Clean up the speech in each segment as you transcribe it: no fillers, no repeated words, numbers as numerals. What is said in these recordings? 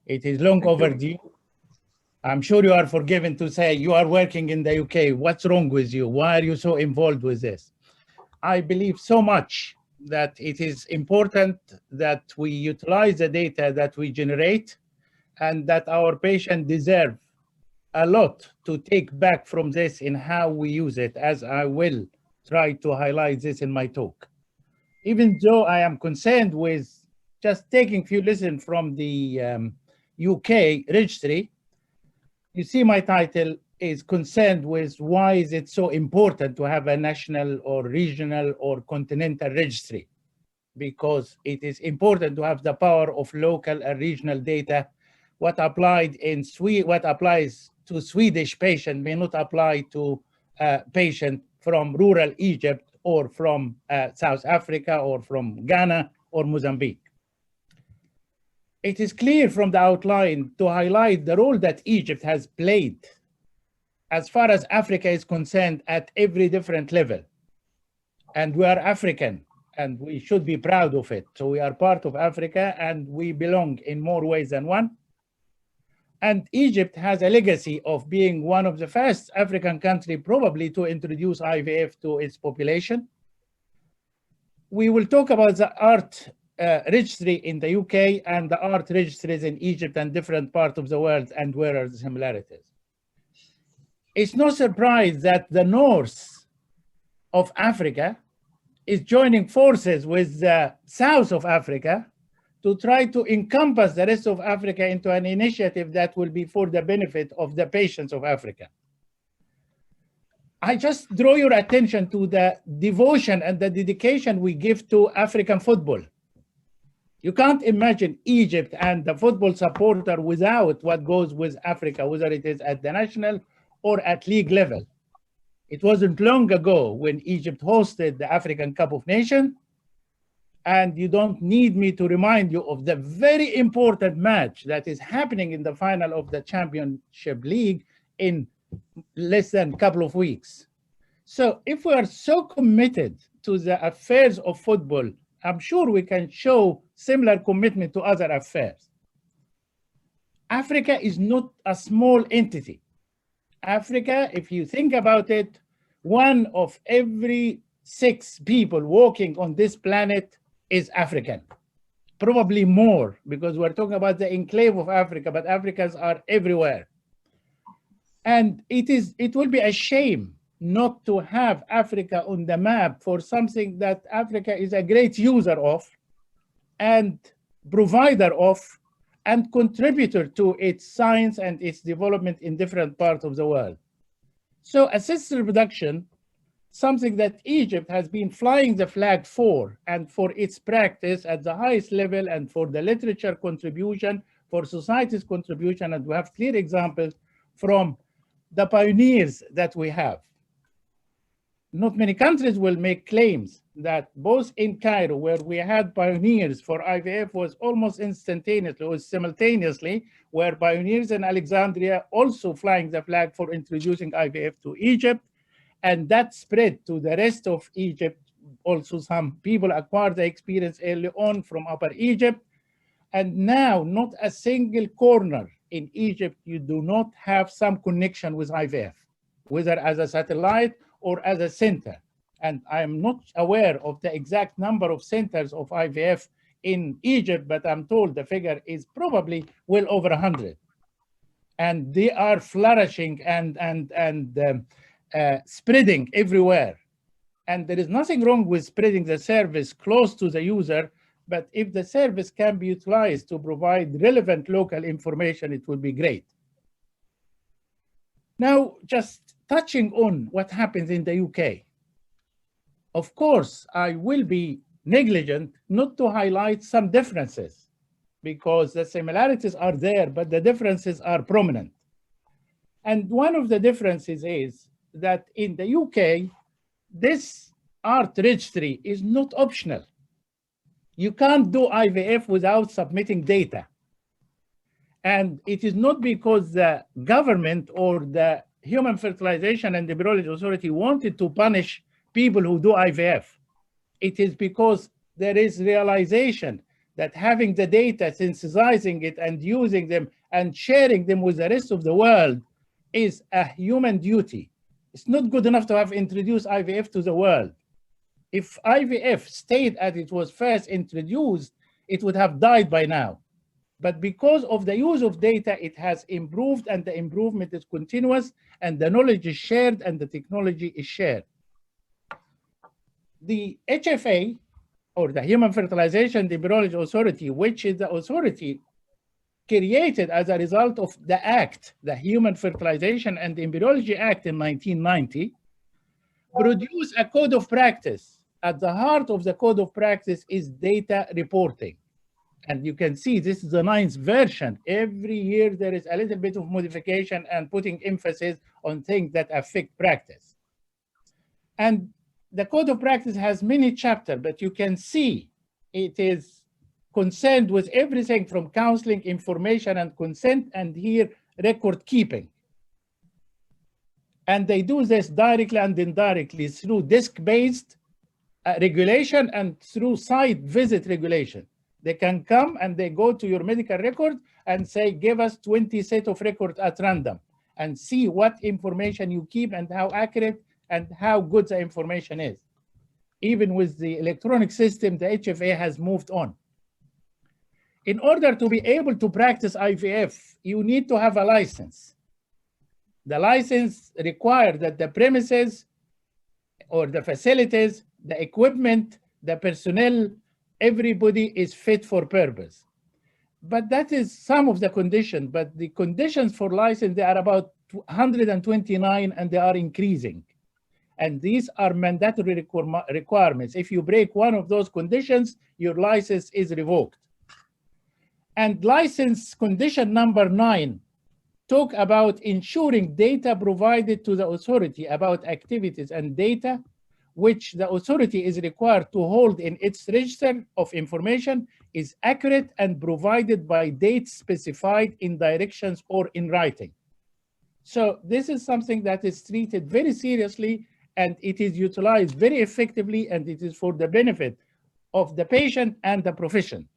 It is long overdue. I'm sure you are forgiven to say you are working in the UK. What's wrong with you? Why are you so involved with this? I believe so much that it is important that we utilize the data that we generate and that our patients deserve a lot to take back from this in how we use it, as I will try to highlight this in my talk. Even though I am concerned with just taking few lessons from the UK registry, you see my title is concerned with why is it so important to have a national or regional or continental registry, because it is important to have the power of local and regional data. What applies to Swedish patient may not apply to a patient from rural Egypt or from South Africa or from Ghana or Mozambique. It is clear from the outline to highlight the role that Egypt has played as far as Africa is concerned at every different level. And we are African and we should be proud of it. So we are part of Africa and we belong in more ways than one. And Egypt has a legacy of being one of the first African country probably to introduce IVF to its population. We will talk about the art registry in the UK and the art registries in Egypt and different parts of the world and where are the similarities. It's no surprise that the north of Africa is joining forces with the south of Africa to try to encompass the rest of Africa into an initiative that will be for the benefit of the patients of Africa. I just draw your attention to the devotion and the dedication we give to African football. You can't imagine Egypt and the football supporter without what goes with Africa, whether it is at the national or at league level. It wasn't long ago when Egypt hosted the African Cup of Nations, and you don't need me to remind you of the very important match that is happening in the final of the Championship League in less than a couple of weeks. So if we are so committed to the affairs of football, I'm sure we can show similar commitment to other affairs. Africa is not a small entity. Africa, if you think about it, 1 of every 6 people walking on this planet is African. Probably more, because we're talking about the enclave of Africa, but Africans are everywhere. And it will be a shame not to have Africa on the map for something that Africa is a great user of and provider of and contributor to its science and its development in different parts of the world. So assisted reproduction, something that Egypt has been flying the flag for and for its practice at the highest level and for the literature contribution, for society's contribution, and we have clear examples from the pioneers that we have. Not many countries will make claims that both in Cairo, where we had pioneers for IVF, was almost instantaneously or simultaneously, where pioneers in Alexandria also flying the flag for introducing IVF to Egypt, and that spread to the rest of Egypt. Also, some people acquired the experience early on from Upper Egypt, and now not a single corner in Egypt you do not have some connection with IVF, whether as a satellite or as a center. And I am not aware of the exact number of centers of IVF in Egypt, but I'm told the figure is probably well over 100. And they are flourishing and spreading everywhere. And there is nothing wrong with spreading the service close to the user, but if the service can be utilized to provide relevant local information, it would be great. Now, just touching on what happens in the UK. Of course, I will be negligent not to highlight some differences because the similarities are there, but the differences are prominent. And one of the differences is that in the UK, this art registry is not optional. You can't do IVF without submitting data. And it is not because the government or the Human Fertilization and Embryology Authority wanted to punish people who do IVF. It is because there is realization that having the data, synthesizing it and using them and sharing them with the rest of the world is a human duty. It's not good enough to have introduced IVF to the world. If IVF stayed as it was first introduced, it would have died by now. But because of the use of data, it has improved, and the improvement is continuous, and the knowledge is shared, and the technology is shared. The HFA, or the Human Fertilization and Embryology Authority, which is the authority created as a result of the Act, the Human Fertilization and Embryology Act in 1990, produced a code of practice. At the heart of the code of practice is data reporting. And you can see this is the 9th version. Every year there is a little bit of modification and putting emphasis on things that affect practice. And the code of practice has many chapters, but you can see it is concerned with everything from counseling, information, and consent, and here record keeping. And they do this directly and indirectly through disk-based regulation and through site visit regulation. They can come and they go to your medical record and say, give us 20 sets of records at random and see what information you keep and how accurate and how good the information is. Even with the electronic system, the HFA has moved on. In order to be able to practice IVF, you need to have a license. The license requires that the premises or the facilities, the equipment, the personnel, everybody is fit for purpose. But that is some of the conditions, but the conditions for license, they are about 129 and they are increasing. And these are mandatory requirements. If you break one of those conditions, your license is revoked. And license condition number 9 talk about ensuring data provided to the authority about activities and data which the authority is required to hold in its register of information is accurate and provided by dates specified in directions or in writing. So this is something that is treated very seriously, and it is utilized very effectively, and it is for the benefit of the patient and the profession.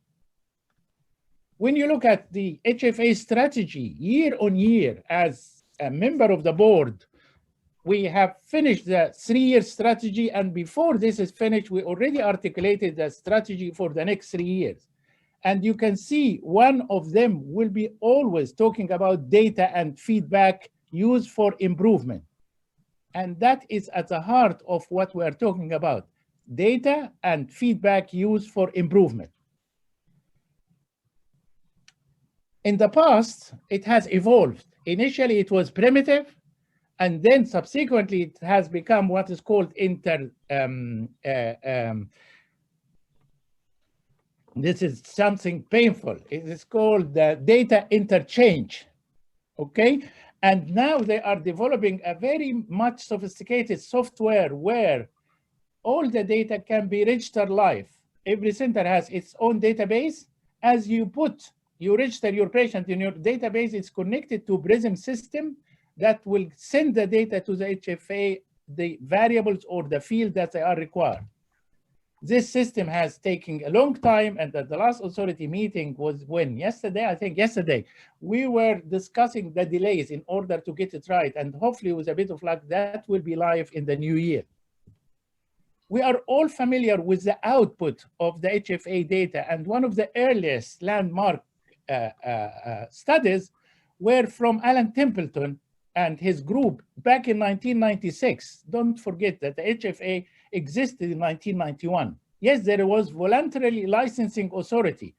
When you look at the HFA strategy year on year, as a member of the board, we have finished the 3-year strategy, and before this is finished, we already articulated the strategy for the next 3 years. And you can see one of them will be always talking about data and feedback used for improvement. And that is at the heart of what we are talking about, data and feedback used for improvement. In the past, it has evolved. Initially, it was primitive, and then subsequently, it has become what is called this is something painful. It is called data interchange, okay? And now they are developing a very much sophisticated software where all the data can be registered live. Every center has its own database. As you register your patient in your database, it's connected to PRISM system that will send the data to the HFA, the variables or the field that they are required. This system has taken a long time, and at the last authority meeting was when? Yesterday, I think yesterday, we were discussing the delays in order to get it right, and hopefully with a bit of luck, that will be live in the new year. We are all familiar with the output of the HFA data, and one of the earliest landmark studies were from Alan Templeton and his group back in 1996. Don't forget that the HFA existed in 1991. Yes, there was voluntarily licensing authority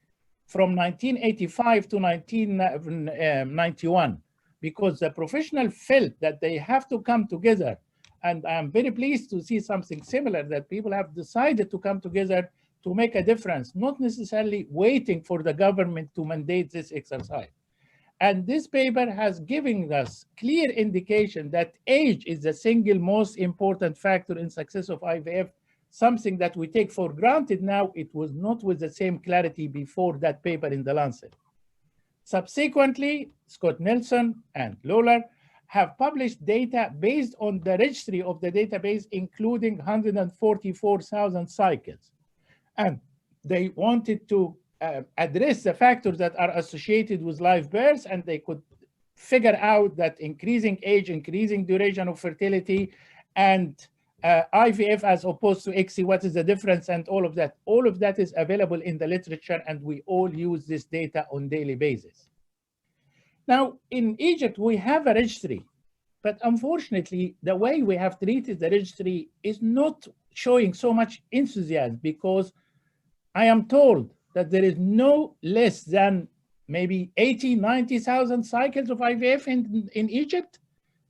from 1985 to 1991 because the professional felt that they have to come together. And I'm very pleased to see something similar, that people have decided to come together to make a difference, not necessarily waiting for the government to mandate this exercise. And this paper has given us clear indication that age is the single most important factor in success of IVF, something that we take for granted now. It was not with the same clarity before that paper in the Lancet. Subsequently, Scott Nelson and Lawler have published data based on the registry of the database, including 144,000 cycles. And they wanted to address the factors that are associated with live births, and they could figure out that increasing age, increasing duration of fertility, and IVF as opposed to ICSI, what is the difference, and all of that. All of that is available in the literature, and we all use this data on a daily basis. Now, in Egypt, we have a registry, but unfortunately, the way we have treated the registry is not showing so much enthusiasm, because I am told that there is no less than maybe 80, 90,000 cycles of IVF in Egypt.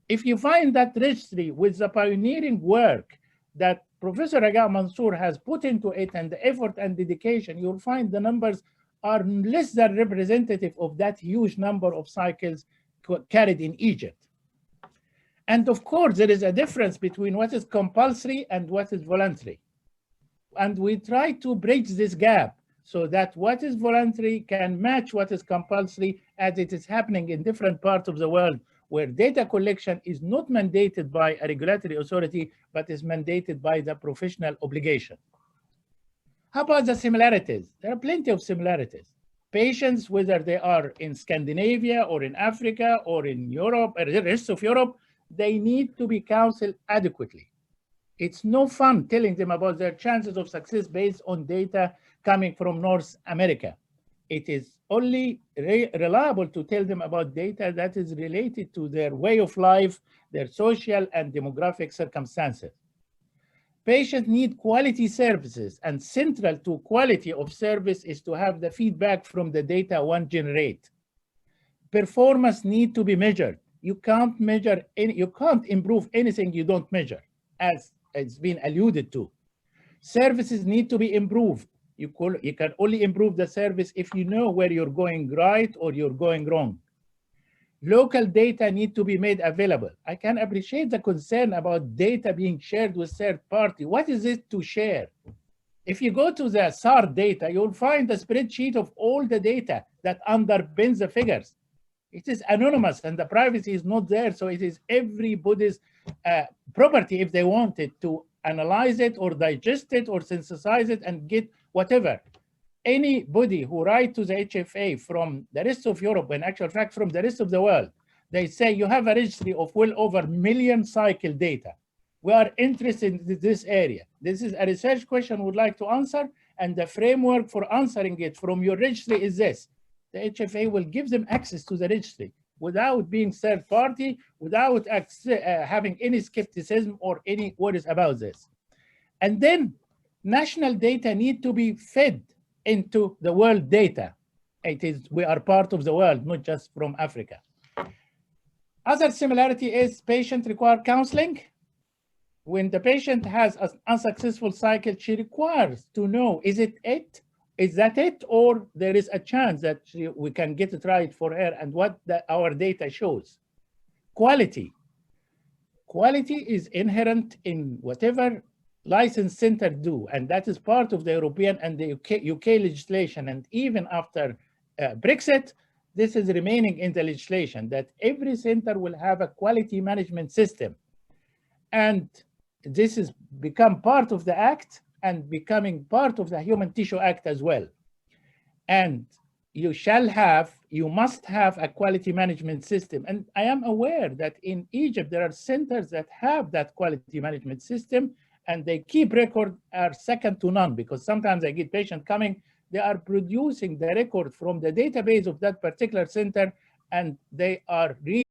If you find that registry with the pioneering work that Professor Raga Mansour has put into it and the effort and dedication, you'll find the numbers are less than representative of that huge number of cycles carried in Egypt. And of course, there is a difference between what is compulsory and what is voluntary. And we try to bridge this gap so that what is voluntary can match what is compulsory, as it is happening in different parts of the world, where data collection is not mandated by a regulatory authority, but is mandated by the professional obligation. How about the similarities? There are plenty of similarities. Patients, whether they are in Scandinavia or in Africa or in Europe or the rest of Europe, they need to be counseled adequately. It's no fun telling them about their chances of success based on data coming from North America. It is only reliable to tell them about data that is related to their way of life, their social and demographic circumstances. Patients need quality services, and central to quality of service is to have the feedback from the data one generates. Performance need to be measured. You can't improve anything you don't measure, as it's been alluded to. Services need to be improved. You can only improve the service if you know where you're going right or you're going wrong. Local data need to be made available. I can appreciate the concern about data being shared with third party. What is it to share? If you go to the SAR data, you'll find a spreadsheet of all the data that underpins the figures. It is anonymous and the privacy is not there, so it is everybody's property if they wanted to analyze it or digest it or synthesize it and get whatever. Anybody who writes to the HFA from the rest of Europe, in actual fact from the rest of the world, they say you have a registry of well over 1 million cycle data. We are interested in this area. This is a research question we would like to answer, and the framework for answering it from your registry is this. The HFA will give them access to the registry without being third party, without having any skepticism or any worries about this. And then national data need to be fed into the world data. We are part of the world, not just from Africa. Other similarity is patient require counseling. When the patient has an unsuccessful cycle, she requires to know, is that it, or there is a chance that we can get it right for her, and what our data shows. Quality is inherent in whatever licensed center do, and that is part of the European and the UK legislation. And even after Brexit, this is remaining in the legislation, that every center will have a quality management system. And this has become part of the Act and becoming part of the Human Tissue Act as well. And you must have a quality management system. And I am aware that in Egypt, there are centers that have that quality management system, and they keep record are second to none, because sometimes I get patients coming, they are producing the record from the database of that particular center, and they are really